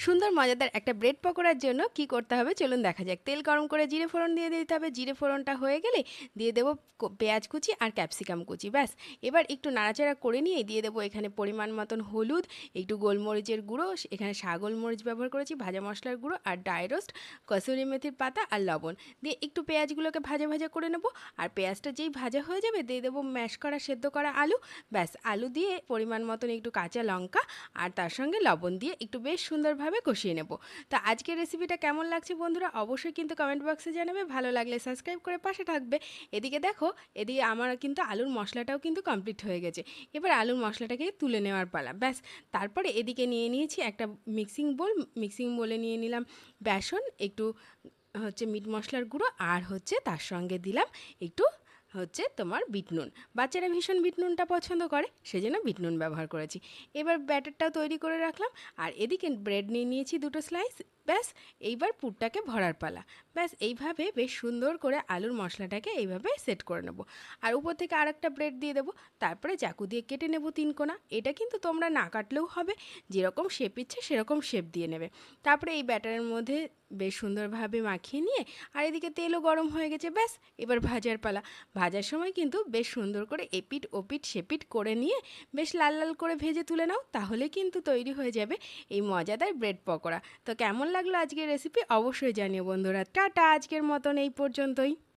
সুন্দর মজাদার একটা ব্রেড পকোড়ার জন্য কি করতে হবে চলুন দেখা যাক। তেল গরম করে জিরে ফোড়ন দিয়ে দিতে হবে। জিরে ফোড়নটা হয়ে গেলে দিয়ে দেবো পেঁয়াজ কুচি আর ক্যাপসিকাম কুচি। ব্যাস, এবার একটু নাড়াচাড়া করে নিয়ে দিয়ে দেবো এখানে পরিমাণ মতন হলুদ, একটু গোলমরিচের গুঁড়ো, এখানে গোলমরিচ ব্যবহার করেছি, ভাজা মশলার গুঁড়ো আর ড্রাই রোস্ট, কসুরি মেথির পাতা আর লবণ দিয়ে একটু পেঁয়াজগুলোকে ভাজা ভাজা করে নেবো। আর পেঁয়াজটা যেই ভাজা হয়ে যাবে দিয়ে দেবো ম্যাশ করা সেদ্ধ করা আলু। ব্যাস, আলু দিয়ে পরিমাণ মতন একটু কাঁচা লঙ্কা আর তার সঙ্গে লবণ দিয়ে একটু বেশ সুন্দরভাবে কষিয়ে নেব। তো আজকের রেসিপিটা কেমন লাগছে বন্ধুরা অবশ্যই কিন্তু কমেন্ট বক্সে জানাবে। ভালো লাগলে সাবস্ক্রাইব করে পাশে থাকবে। এদিকে দেখো, এদিকে আমার কিন্তু আলুর মশলাটাও কিন্তু কমপ্লিট হয়ে গেছে। এবার আলুর মশলাটাকে তুলে নেওয়ার পালা। ব্যাস, তারপরে এদিকে নিয়ে নিয়েছি একটা মিক্সিং বোলে নিয়ে নিলাম বেসন, একটু মিট মশলার গুঁড়ো আর তার সঙ্গে দিলাম একটু তোমার বিট নুন। বাচ্চারা ভীষণ বিট নুনটা পছন্দ করে, সেজন্য বিট নুন ব্যবহার করেছি। এবার ব্যাটারটাও তৈরি করে রাখলাম। আর এদিকে ব্রেড নিয়ে নিয়েছি 2টো স্লাইস। ব্যাস, এইবার পুরটাকে ভরার পালা। ব্যাস, এইভাবে বেশ সুন্দর করে আলুর মশলাটাকে এইভাবে সেট করে নেব। আর উপর থেকে আরেকটা ব্রেড দিয়ে দেবো। তারপরে চাকু দিয়ে কেটে নেব 3 কোণা। এটা কিন্তু তোমরা না কাটলেও হবে, যেরকম শেপ ইচ্ছে সেরকম শেপ দিয়ে নেবে। তারপরে এই ব্যাটারের মধ্যে বেশ সুন্দরভাবে মাখিয়ে নিয়ে, আর এদিকে তেলও গরম হয়ে গেছে। ব্যাস, এবার ভাজার পালা। ভাজার সময় কিন্তু বেশ সুন্দর করে এপিট ওপিট সেপিট করে নিয়ে বেশ লাল লাল করে ভেজে তুলে নাও, তাহলে কিন্তু তৈরি হয়ে যাবে এই মজাদার ব্রেড পকোড়া। তো কেমন লাগলো আজকের রেসিপি অবশ্যই জানিও বন্ধুরা। টাটা, আজকের মতন এই পর্যন্তই।